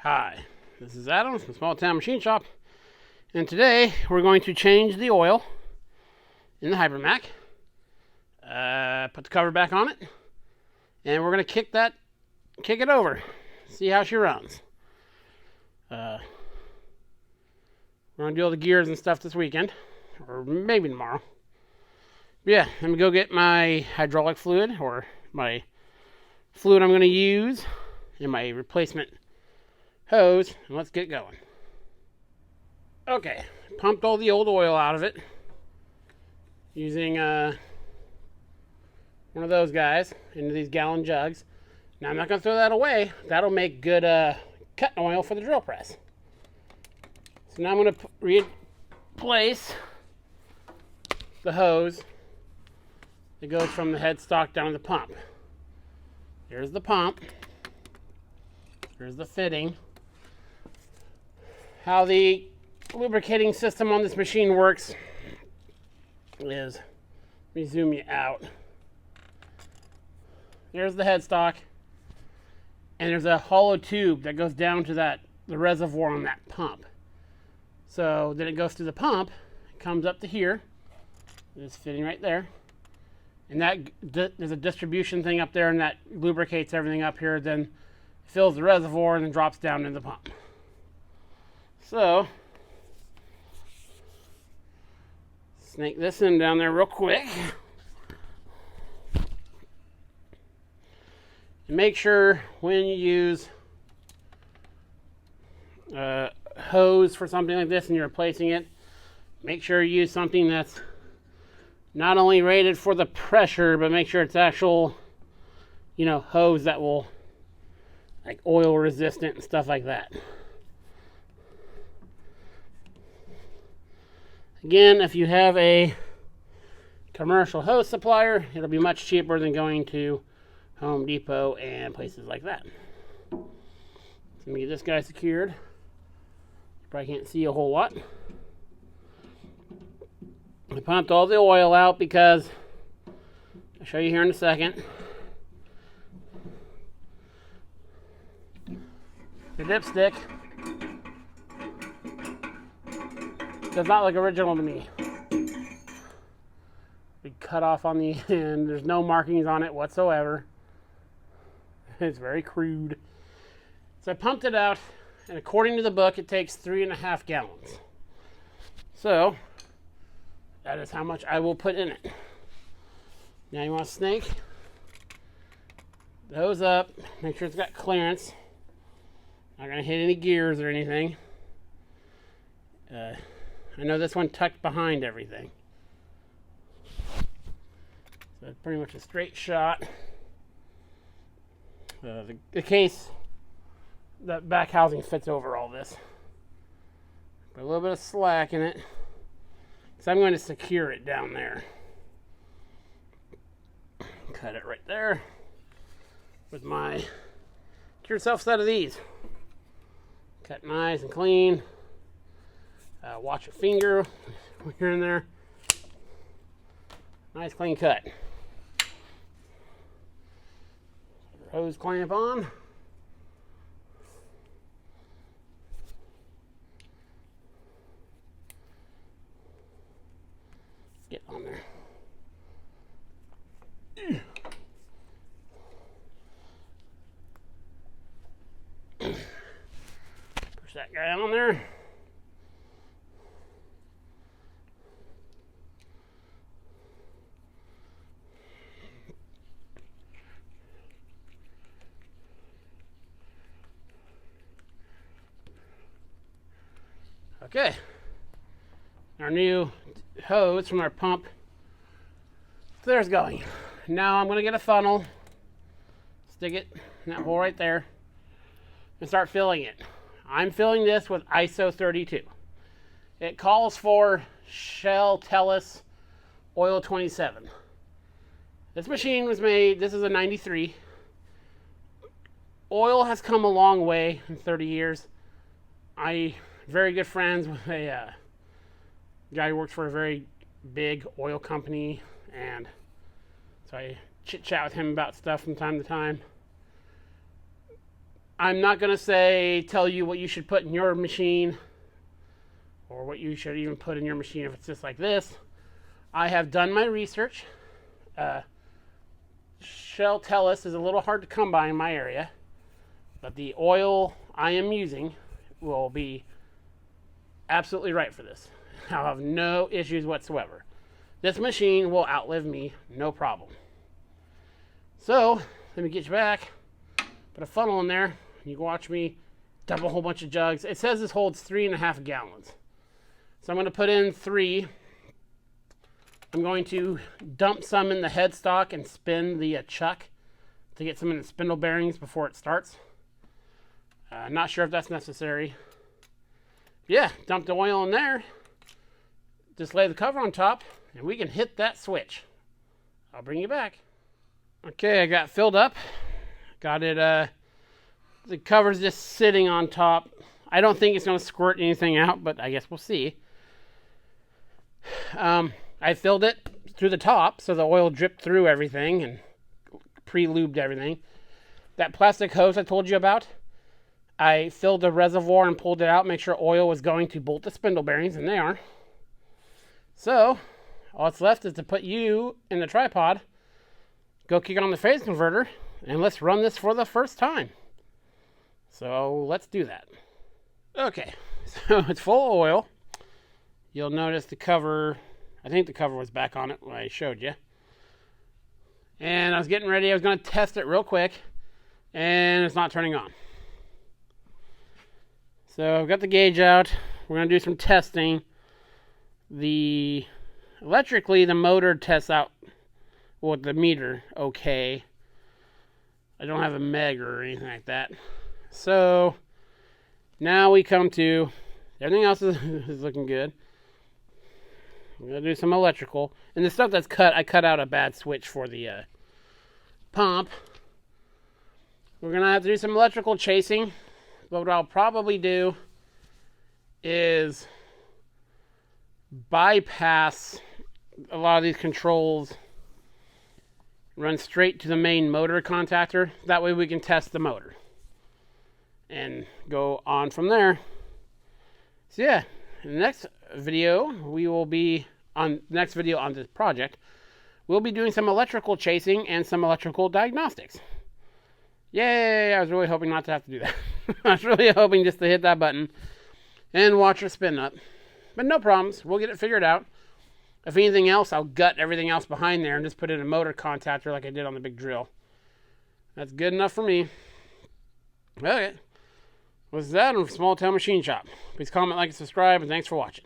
Hi, this is Adam from Small Town Machine Shop, and today we're going to change the oil in the hypromac, put the cover back on it, and we're going to kick it over, see how she runs. We're going to do all the gears and stuff this weekend, or maybe tomorrow. But yeah, let me go get my hydraulic fluid, or my fluid I'm going to use, and my replacement hose, and let's get going. Okay, pumped all the old oil out of it using one of those guys into these gallon jugs. Now I'm not going to throw that away. That'll make good cutting oil for the drill press. So now I'm going to replace the hose that goes from the headstock down to the pump. Here's the pump. Here's the fitting. How the lubricating system on this machine works is, let me zoom you out. There's the headstock, and there's a hollow tube that goes down to the reservoir on that pump. So then it goes through the pump, comes up to here, it's fitting right there, and there's a distribution thing up there, and that lubricates everything up here, then fills the reservoir and then drops down into the pump. So, snake this in down there real quick. And make sure when you use a hose for something like this and you're replacing it, make sure you use something that's not only rated for the pressure, but make sure it's actual, hose that will, like, oil resistant and stuff like that. Again, if you have a commercial hose supplier, it'll be much cheaper than going to Home Depot and places like that. So let me get this guy secured. You probably can't see a whole lot. I pumped all the oil out because I'll show you here in a second. The dipstick does not look original to me. We cut off on the end. There's no markings on it whatsoever. It's very crude. So I pumped it out, and according to the book, it takes 3.5 gallons. So that is how much I will put in it. Now you want to snake the hose up, make sure it's got clearance. Not going to hit any gears or anything. I know this one tucked behind everything. So it's pretty much a straight shot. The case, that back housing fits over all this. Put a little bit of slack in it. So I'm going to secure it down there. Cut it right there with my do-it-yourself set of these. Cut nice and clean. Watch your finger when you're in there. Nice clean cut. Hose clamp on. Get on there. Push that guy on there. Okay, our new hose from our pump, there's going. Now I'm going to get a funnel, stick it in that hole right there, and start filling it. I'm filling this with ISO 32. It calls for Shell Tellus Oil 27. This machine was made, this is a 93. Oil has come a long way in 30 years. Very good friends with a guy who works for a very big oil company, and so I chit chat with him about stuff from time to time. I'm not going to tell you what you should put in your machine or what you should even put in your machine if it's just like this. I have done my research. Shell Tellus is a little hard to come by in my area, but the oil I am using will be absolutely right for this. I'll have no issues whatsoever. This machine will outlive me, no problem. So, let me get you back. Put a funnel in there. You can watch me dump a whole bunch of jugs. It says this holds 3.5 gallons. So I'm going to put in 3. I'm going to dump some in the headstock and spin the chuck to get some in the spindle bearings before it starts. Not sure if that's necessary. Yeah, dump the oil in there. Just lay the cover on top, and we can hit that switch. I'll bring you back. Okay, I got filled up. Got it, the cover's just sitting on top. I don't think it's going to squirt anything out, but I guess we'll see. I filled it through the top, so the oil dripped through everything and pre-lubed everything. That plastic hose I told you about, I filled the reservoir and pulled it out, make sure oil was going to bolt the spindle bearings, and they are. So, all that's left is to put you in the tripod, go kick on the phase converter, and let's run this for the first time. So, let's do that. Okay, so it's full of oil. You'll notice the cover, I think the cover was back on it when I showed you. And I was getting ready, I was going to test it real quick, and it's not turning on. So I've got the gauge out. We're going to do some testing. Electrically, the motor tests out with the meter okay. I don't have a meg or anything like that. So now we come to, everything else is looking good. I'm going to do some electrical. And the stuff that's cut, I cut out a bad switch for the pump. We're going to have to do some electrical chasing. But what I'll probably do is bypass a lot of these controls, run straight to the main motor contactor. That way we can test the motor and go on from there. So yeah, in the next video, on this project, we'll be doing some electrical chasing and some electrical diagnostics. Yay, I was really hoping not to have to do that. I was really hoping just to hit that button and watch it spin up. But no problems, we'll get it figured out. If anything else, I'll gut everything else behind there and just put in a motor contactor like I did on the big drill. That's good enough for me. Okay, what's that on Small Town Machine Shop? Please comment, like, and subscribe, and thanks for watching.